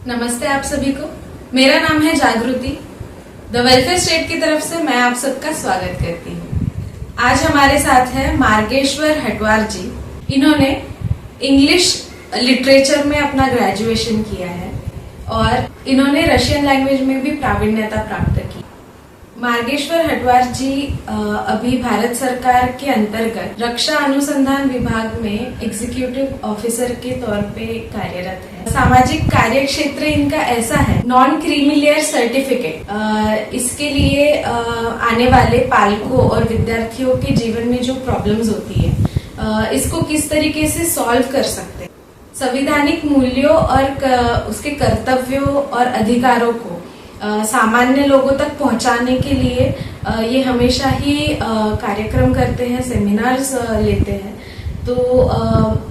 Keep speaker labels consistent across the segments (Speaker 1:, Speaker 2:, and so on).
Speaker 1: नमस्ते आप सभी को। मेरा नाम है जागृति। द वेलफेयर स्टेट की तरफ से मैं आप सबका स्वागत करती हूँ। आज हमारे साथ है मार्गेश्वर हटवार जी। इन्होंने इंग्लिश लिटरेचर में अपना ग्रेजुएशन किया है और इन्होंने रशियन लैंग्वेज में भी प्रावीण्यता प्राप्त की। मार्गेश्वर हटवार जी अभी भारत सरकार के अंतर्गत रक्षा अनुसंधान विभाग में एग्जीक्यूटिव ऑफिसर के तौर पे कार्यरत है। सामाजिक कार्य क्षेत्र इनका ऐसा है, नॉन क्रीमिलियर सर्टिफिकेट। इसके लिए आने वाले पालकों और विद्यार्थियों के जीवन में जो प्रॉब्लम्स होती है इसको किस तरीके से सॉल्व कर सकते हैं, संवैधानिक मूल्यों और उसके कर्तव्यों और अधिकारों को सामान्य लोगों तक पहुंचाने के लिए ये हमेशा ही कार्यक्रम करते हैं, सेमिनार्स लेते हैं। तो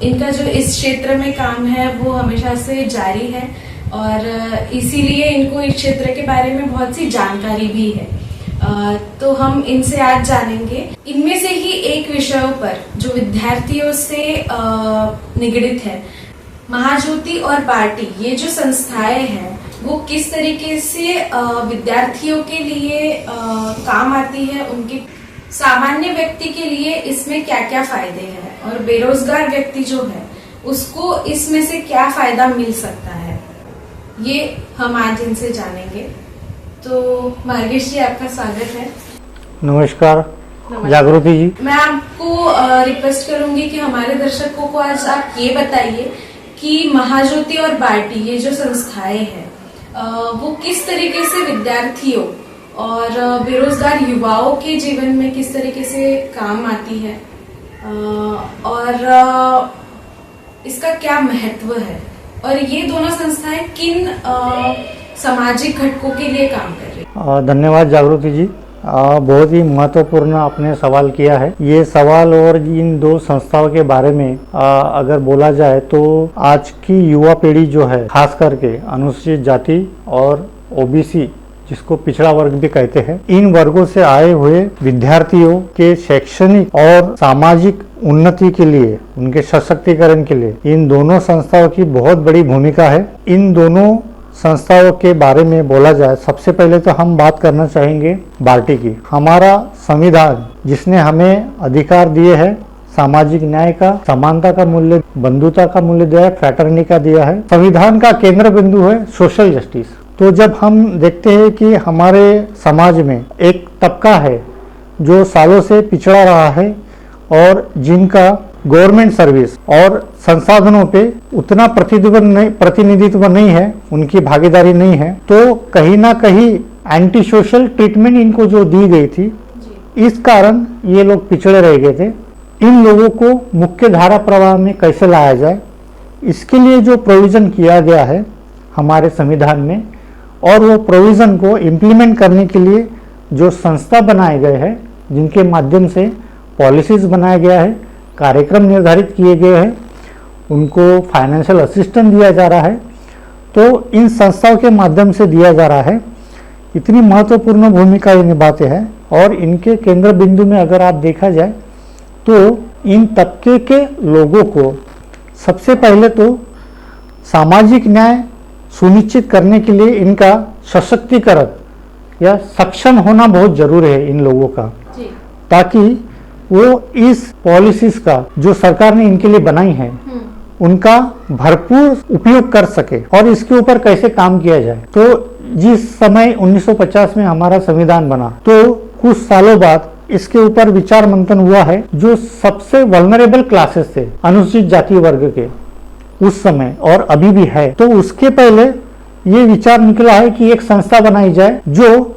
Speaker 1: इनका जो इस क्षेत्र में काम है वो हमेशा से जारी है और इसीलिए इनको इस क्षेत्र के बारे में बहुत सी जानकारी भी है। तो हम इनसे आज जानेंगे। इनमें से ही एक विषयों पर जो विद्यार्थियों से निगडित है, महाज्योति और बार्टी, ये जो संस्थाएं हैं वो किस तरीके से विद्यार्थियों के लिए काम आती है, उनके सामान्य व्यक्ति के लिए इसमें क्या क्या फायदे हैं और बेरोजगार व्यक्ति जो है उसको इसमें से क्या फायदा मिल सकता है, ये हम आज इनसे जानेंगे। तो मार्गेश जी, आपका स्वागत है।
Speaker 2: नमस्कार जागृति जी।
Speaker 1: मैं आपको रिक्वेस्ट करूंगी कि हमारे दर्शकों को आज आप ये बताइए कि महाज्योति और बार्टी, ये जो संस्थाएं हैं वो किस तरीके से विद्यार्थियों और बेरोजगार युवाओं के जीवन में किस तरीके से काम आती है और इसका क्या महत्व है, और ये दोनों संस्थाएं किन सामाजिक घटकों के लिए काम कर रही हैं।
Speaker 2: धन्यवाद जागृति जी। बहुत ही महत्वपूर्ण आपने सवाल किया है। ये सवाल और इन दो संस्थाओं के बारे में अगर बोला जाए तो आज की युवा पीढ़ी जो है, खास करके अनुसूचित जाति और ओबीसी, जिसको पिछड़ा वर्ग भी कहते हैं, इन वर्गों से आए हुए विद्यार्थियों के शैक्षणिक और सामाजिक उन्नति के लिए, उनके सशक्तिकरण के लिए इन दोनों संस्थाओं की बहुत बड़ी भूमिका है। इन दोनों संस्थाओं के बारे में बोला जाए, सबसे पहले तो हम बात करना चाहेंगे बार्टी की। हमारा संविधान जिसने हमें अधिकार दिए है, सामाजिक न्याय का, समानता का मूल्य, बंधुता का मूल्य दिया है, फ्रैटर्निटी का दिया है। संविधान का केंद्र बिंदु है सोशल जस्टिस। तो जब हम देखते हैं कि हमारे समाज में एक तबका है जो सालों से पिछड़ा रहा है और जिनका गवर्नमेंट सर्विस और संसाधनों पे उतना प्रतिनिधित्व नहीं है, उनकी भागीदारी नहीं है, तो कहीं ना कहीं एंटी सोशल ट्रीटमेंट इनको जो दी गई थी, इस कारण ये लोग पिछड़े रह गए थे। इन लोगों को मुख्य धारा प्रवाह में कैसे लाया जाए, इसके लिए जो प्रोविज़न किया गया है हमारे संविधान में, और वो प्रोविज़न को इम्प्लीमेंट करने के लिए जो संस्था बनाए गए हैं, जिनके माध्यम से पॉलिसीज़ बनाया गया है, कार्यक्रम निर्धारित किए गए हैं, उनको फाइनेंशियल असिस्टेंस दिया जा रहा है, तो इन संस्थाओं के माध्यम से दिया जा रहा है। इतनी महत्वपूर्ण भूमिका ये निभाते हैं और इनके केंद्र बिंदु में अगर आप देखा जाए तो इन तबके के लोगों को सबसे पहले तो सामाजिक न्याय सुनिश्चित करने के लिए इनका सशक्तिकरण या सक्षम होना बहुत जरूरी है इन लोगों का, ताकि वो इस पॉलिसीज का जो सरकार ने इनके लिए बनाई है उनका भरपूर उपयोग कर सके और इसके ऊपर कैसे काम किया जाए। तो जिस समय 1950 में हमारा संविधान बना, तो कुछ सालों बाद इसके ऊपर विचार मंथन हुआ है। जो सबसे वल्नरेबल क्लासेस थे अनुसूचित जाति वर्ग के उस समय और अभी भी है, तो उसके पहले ये विचार निकला है कि एक संस्था बनाई जाए जो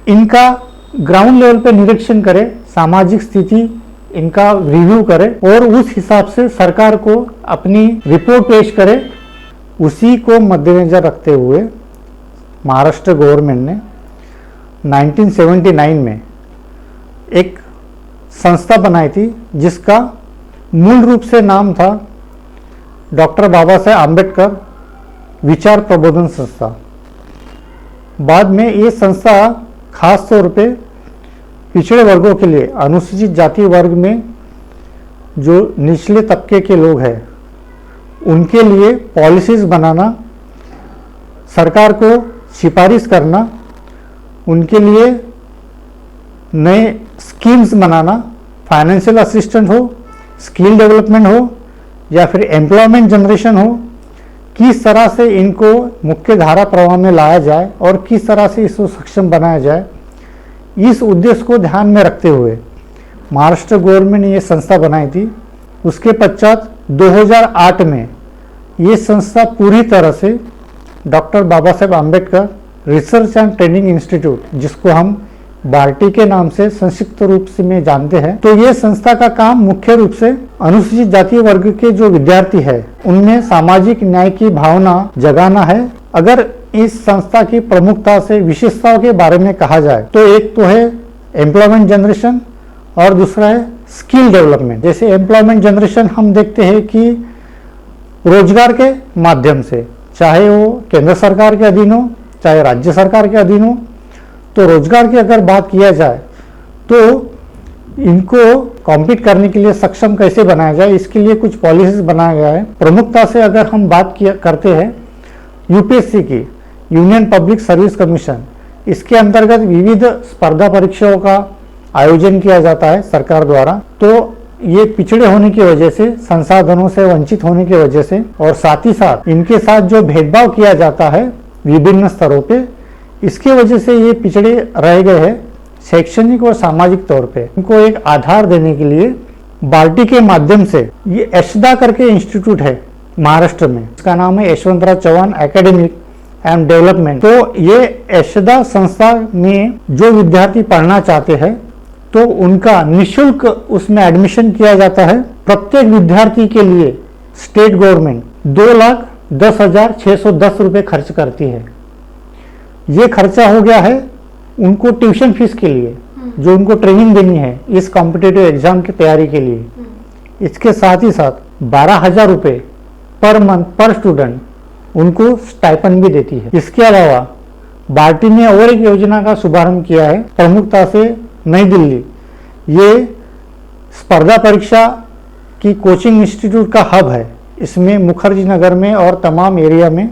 Speaker 2: इनका ग्राउंड लेवल पे निरीक्षण करे, सामाजिक स्थिति इनका रिव्यू करे और उस हिसाब से सरकार को अपनी रिपोर्ट पेश करे। उसी को मद्देनजर रखते हुए महाराष्ट्र गवर्नमेंट ने 1979 में एक संस्था बनाई थी जिसका मूल रूप से नाम था डॉक्टर बाबा साहेब आम्बेडकर विचार प्रबोधन संस्था। बाद में ये संस्था खास तौर पे पिछड़े वर्गों के लिए, अनुसूचित जाति वर्ग में जो निचले तबके के लोग हैं उनके लिए पॉलिसीज बनाना सरकार को सिफारिश करना, उनके लिए नए स्कीम्स बनाना, फाइनेंशियल असिस्टेंट हो, स्किल डेवलपमेंट हो या फिर एम्प्लॉयमेंट जनरेशन हो, किस तरह से इनको मुख्य धारा प्रवाह में लाया जाए और किस तरह से इसको सक्षम बनाया जाए, इस उद्देश्य को ध्यान में रखते हुए महाराष्ट्र गवर्नमेंट ने ये संस्था बनाई थी। उसके पश्चात 2008 में ये संस्था पूरी तरह से doctor Baba Saheb Ambedkar research and training institute, जिसको हम बार्टी के नाम से संक्षिप्त रूप से में जानते हैं, तो ये संस्था का काम मुख्य रूप से अनुसूचित जाति वर्ग के जो विद्यार्थी है उनमें सामाजिक न्याय की भावना जगाना है। अगर इस संस्था की प्रमुखता से विशेषताओं के बारे में कहा जाए तो एक तो है एम्प्लॉयमेंट जनरेशन और दूसरा है स्किल डेवलपमेंट। जैसे एम्प्लॉयमेंट जनरेशन हम देखते हैं कि रोजगार के माध्यम से, चाहे वो केंद्र सरकार के अधीन हो चाहे राज्य सरकार के अधीन हो, तो रोजगार की अगर बात किया जाए तो इनको कॉम्पीट करने के लिए सक्षम कैसे बनाया जाए, इसके लिए कुछ पॉलिसीज बनाया गया है। प्रमुखता से अगर हम बात करते हैं यूपीएससी की, यूनियन पब्लिक सर्विस कमीशन, इसके अंतर्गत विविध स्पर्धा परीक्षाओं का आयोजन किया जाता है सरकार द्वारा। तो ये पिछड़े होने की वजह से, संसाधनों से वंचित होने की वजह से और साथ ही साथ इनके साथ जो भेदभाव किया जाता है विभिन्न स्तरों पे, इसके वजह से ये पिछड़े रह गए हैं शैक्षणिक और सामाजिक तौर पे। इनको एक आधार देने के लिए बार्टी के माध्यम से ये यशदा करके इंस्टीट्यूट है महाराष्ट्र में, इसका नाम है Yashwantrao Chavan academic and development. तो ये यशदा संस्था में जो विद्यार्थी पढ़ना चाहते हैं तो उनका निःशुल्क उसमें एडमिशन किया जाता है। प्रत्येक विद्यार्थी के लिए स्टेट गवर्नमेंट 2,10,610 रुपये खर्च करती है। ये खर्चा हो गया है उनको ट्यूशन फीस के लिए, जो उनको ट्रेनिंग देनी है इस कॉम्पिटिटिव एग्जाम की तैयारी के लिए। इसके साथ ही साथ 12,000 रुपये पर मंथ पर स्टूडेंट उनको स्टाइपेंड भी देती है। इसके अलावा बार्टी ने और एक योजना का शुभारंभ किया है, प्रमुखता से नई दिल्ली। ये स्पर्धा परीक्षा की कोचिंग इंस्टीट्यूट का हब है। इसमें मुखर्जी नगर में और तमाम एरिया में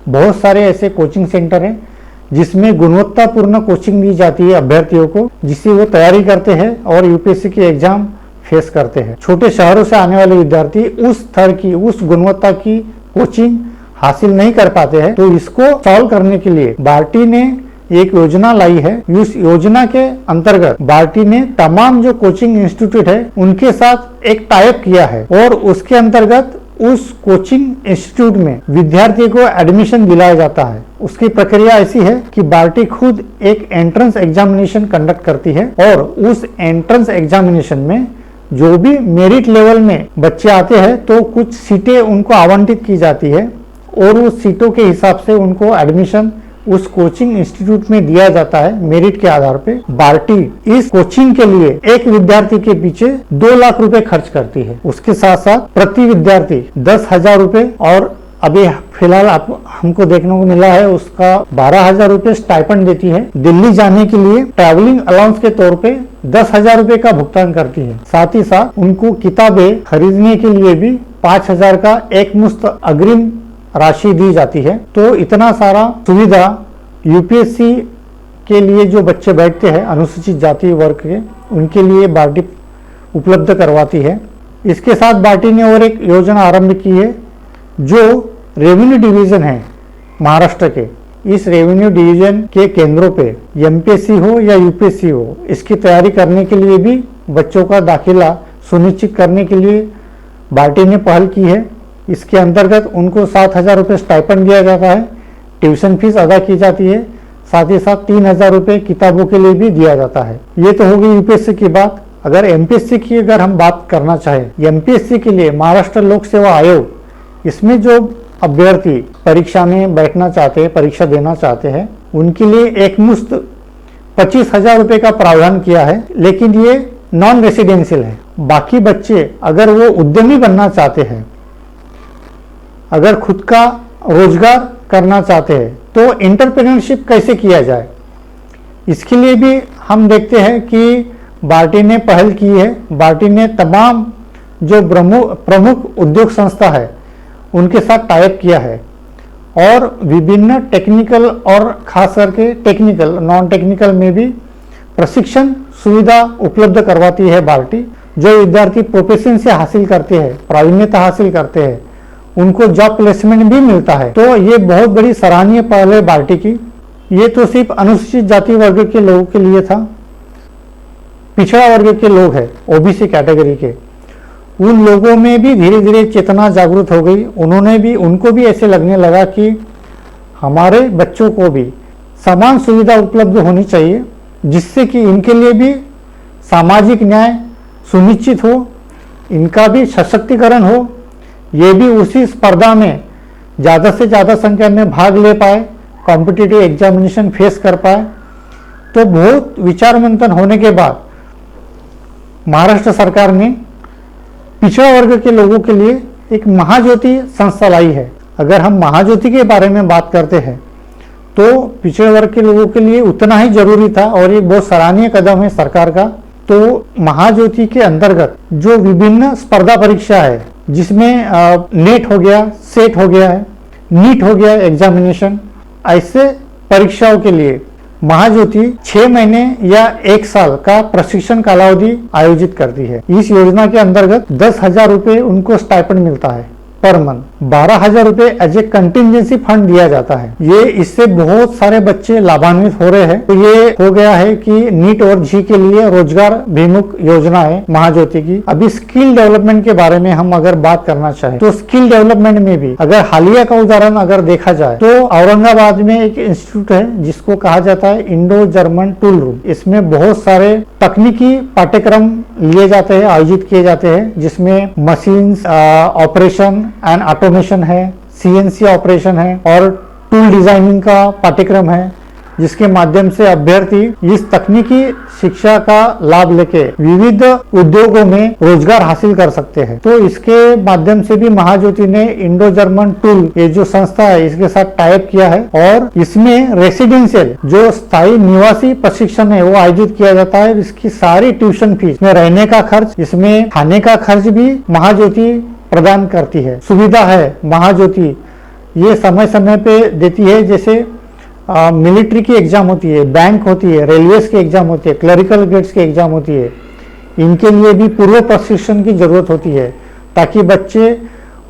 Speaker 2: बहुत सारे ऐसे कोचिंग सेंटर हैं जिसमें गुणवत्तापूर्ण कोचिंग दी जाती है अभ्यर्थियों को, जिससे वो तैयारी करते हैं और यूपीएससी की एग्जाम फेस करते हैं। छोटे शहरों से आने वाले विद्यार्थी उस स्तर की, उस गुणवत्ता की कोचिंग हासिल नहीं कर पाते हैं। तो इसको सॉल्व करने के लिए बार्टी ने एक योजना लाई है। इस योजना के अंतर्गत बार्टी ने तमाम जो कोचिंग इंस्टीट्यूट है उनके साथ एक टाइप किया है और उसके अंतर्गत उस कोचिंग इंस्टीट्यूट में विद्यार्थी को एडमिशन दिलाया जाता है। उसकी प्रक्रिया ऐसी है कि बार्टी खुद एक एंट्रेंस एग्जामिनेशन कंडक्ट करती है और उस एंट्रेंस एग्जामिनेशन में जो भी मेरिट लेवल में बच्चे आते हैं तो कुछ सीटें उनको आवंटित की जाती है और उस सीटों के हिसाब से उनको एडमिशन उस कोचिंग इंस्टीट्यूट में दिया जाता है मेरिट के आधार पे। बार्टी इस कोचिंग के लिए एक विद्यार्थी के पीछे 2 लाख रुपए खर्च करती है। उसके साथ साथ प्रति विद्यार्थी 10,000 रुपए और अभी फिलहाल हमको देखने को मिला है उसका 12,000 रुपए स्टाइपेंड देती है। दिल्ली जाने के लिए ट्रैवलिंग अलाउंस के तौर पे 10,000 रुपए का भुगतान करती है। साथ ही साथ उनको किताबें खरीदने के लिए भी 5,000 का एक मुश्त अग्रिम राशि दी जाती है। तो इतना सारा सुविधा यूपीएससी के लिए जो बच्चे बैठते हैं अनुसूचित जाति वर्ग के, उनके लिए बार्टी उपलब्ध करवाती है। इसके साथ बार्टी ने और एक योजना आरंभ की है जो रेवेन्यू डिवीजन है महाराष्ट्र के। इस रेवेन्यू डिवीजन के केंद्रों पे एमपीएससी हो या यूपीएससी हो, इसकी तैयारी करने के लिए भी बच्चों का दाखिला सुनिश्चित करने के लिए बार्टी ने पहल की है। इसके अंतर्गत उनको 7,000 रुपये स्टाइपेंड दिया जाता है, ट्यूशन फीस अदा की जाती है, साथ ही साथ 3,000 रुपये किताबों के लिए भी दिया जाता है। ये तो होगी यूपीएससी की बात। अगर एमपीएससी की अगर हम बात करना चाहें, एमपीएससी के लिए महाराष्ट्र लोक सेवा आयोग, इसमें जो अभ्यर्थी परीक्षा में बैठना चाहते हैं, परीक्षा देना चाहते हैं, उनके लिए एक मुश्त 25,000 रुपये का प्रावधान किया है। लेकिन ये नॉन रेसिडेंशियल है। बाकी बच्चे अगर वो उद्यमी बनना चाहते हैं, अगर खुद का रोजगार करना चाहते हैं, तो एंटरप्रेन्योरशिप कैसे किया जाए, इसके लिए भी हम देखते हैं कि बार्टी ने पहल की है। बार्टी ने तमाम जो प्रमुख उद्योग संस्था है उनके साथ टाइप किया है और विभिन्न टेक्निकल और खास करके टेक्निकल नॉन टेक्निकल में भी प्रशिक्षण सुविधा उपलब्ध करवाती है बाल्टी। जो विद्यार्थी प्रोफेशनसी हासिल करते हैं, प्रावीण्यता हासिल करते हैं, उनको जॉब प्लेसमेंट भी मिलता है। तो ये बहुत बड़ी सराहनीय पहल है बाल्टी की। ये तो सिर्फ अनुसूचित जाति वर्ग के लोगों के लिए था। पिछड़ा वर्ग के लोग हैं, ओबीसी कैटेगरी के, उन लोगों में भी धीरे धीरे चेतना जागृत हो गई। उनको भी ऐसे लगने लगा कि हमारे बच्चों को भी समान सुविधा उपलब्ध होनी चाहिए, जिससे कि इनके लिए भी सामाजिक न्याय सुनिश्चित हो, इनका भी सशक्तिकरण हो, ये भी उसी स्पर्धा में ज़्यादा से ज़्यादा संख्या में भाग ले पाए, कॉम्पिटिटिव एग्जामिनेशन फेस कर पाए। तो बहुत विचार मंथन होने के बाद महाराष्ट्र सरकार ने पिछड़ा वर्ग के लोगों के लिए एक महाज्योति संस्था लाई है। अगर हम महाज्योति के बारे में बात करते हैं तो पिछड़े वर्ग के लोगों के लिए उतना ही जरूरी था और ये बहुत सराहनीय कदम है सरकार का। तो महाज्योति के अंतर्गत जो विभिन्न स्पर्धा परीक्षा है, जिसमें नेट हो गया, सेट हो गया है, नीट हो गया एग्जामिनेशन, ऐसे परीक्षाओं के लिए महाज्योति 6 महीने या 1 साल का प्रशिक्षण कालावधि आयोजित करती है। इस योजना के अंतर्गत 10,000 रुपये उनको स्टाइपेंड मिलता है पर मंथ। 12,000 रुपये एज ए कंटिजेंसी फंड दिया जाता है। ये इससे बहुत सारे बच्चे लाभान्वित हो रहे हैं। तो ये हो गया है कि नीट और जी के लिए रोजगार भिमुख योजना है महाज्योति की। अभी स्किल डेवलपमेंट के बारे में हम अगर बात करना चाहें तो स्किल डेवलपमेंट में भी अगर हालिया का उदाहरण अगर देखा जाए तो औरंगाबाद में एक इंस्टीट्यूट है जिसको कहा जाता है इंडो जर्मन टूल रूम। इसमें बहुत सारे तकनीकी पाठ्यक्रम लिए जाते हैं, आयोजित किए जाते हैं, जिसमें मशीन्स ऑपरेशन एंड ऑटोमेशन है, सीएनसी ऑपरेशन है और टूल डिजाइनिंग का पाठ्यक्रम है, जिसके माध्यम से अभ्यर्थी इस तकनीकी शिक्षा का लाभ लेके विविध उद्योगों में रोजगार हासिल कर सकते हैं। तो इसके माध्यम से भी महाज्योति ने इंडो जर्मन टूल, ये जो संस्था है, इसके साथ टाइप किया है और इसमें रेसिडेंशियल जो स्थायी निवासी प्रशिक्षण है वो आयोजित किया जाता है। इसकी सारी ट्यूशन फीस, इसमें रहने का खर्च, इसमें खाने का खर्च भी महाज्योति प्रदान करती है। सुविधा है महाज्योति ये समय समय पे देती है। जैसे मिलिट्री की एग्जाम होती है, बैंक होती है, रेलवेज की एग्जाम होती है, क्लरिकल ग्रेड्स की एग्जाम होती है, इनके लिए भी पूर्व प्रशिक्षण की जरूरत होती है ताकि बच्चे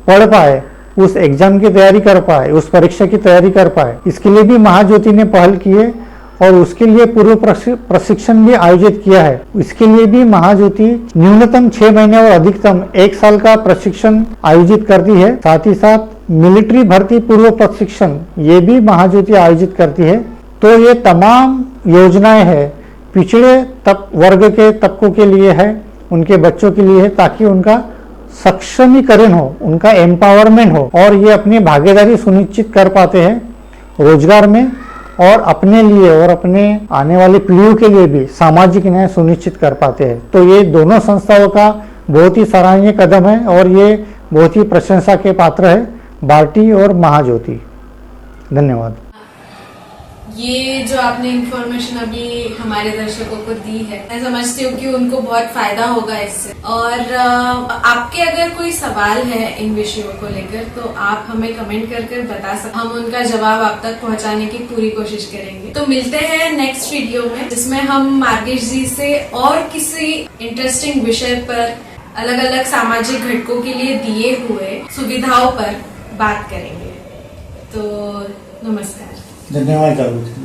Speaker 2: पढ़ पाए, उस एग्जाम की तैयारी कर पाए, उस परीक्षा की तैयारी कर पाए। इसके लिए भी महाज्योति ने पहल की है और उसके लिए पूर्व प्रशिक्षण भी आयोजित किया है। इसके लिए भी महाज्योति न्यूनतम 6 महीने और अधिकतम 1 साल का प्रशिक्षण आयोजित करती है। साथ ही साथ मिलिट्री भर्ती पूर्व प्रशिक्षण ये भी महाज्योति आयोजित करती है। तो ये तमाम योजनाएं हैं पिछड़े वर्ग के तबकों के लिए है, उनके बच्चों के लिए है, ताकि उनका सक्षमीकरण हो, उनका एम्पावरमेंट हो और ये अपनी भागीदारी सुनिश्चित कर पाते हैं रोजगार में और अपने लिए और अपने आने वाली पीढ़ियों के लिए भी सामाजिक न्याय सुनिश्चित कर पाते हैं। तो ये दोनों संस्थाओं का बहुत ही सराहनीय कदम है और ये बहुत ही प्रशंसा के पात्र है, बाल्टी और महाज्योति। धन्यवाद।
Speaker 1: ये जो आपने इंफॉर्मेशन अभी हमारे दर्शकों को दी है, मैं समझती हूँ कि उनको बहुत फायदा होगा इससे। और आपके अगर कोई सवाल है इन विषयों को लेकर तो आप हमें कमेंट कर बता सकते, हम उनका जवाब आप तक पहुंचाने की पूरी कोशिश करेंगे। तो मिलते हैं नेक्स्ट वीडियो में, जिसमें हम मार्गेश जी से और किसी इंटरेस्टिंग विषय पर, अलग अलग सामाजिक घटकों के लिए दिए हुए सुविधाओं पर बात करेंगे। तो नमस्कार।
Speaker 2: धन्यवाद जागृति।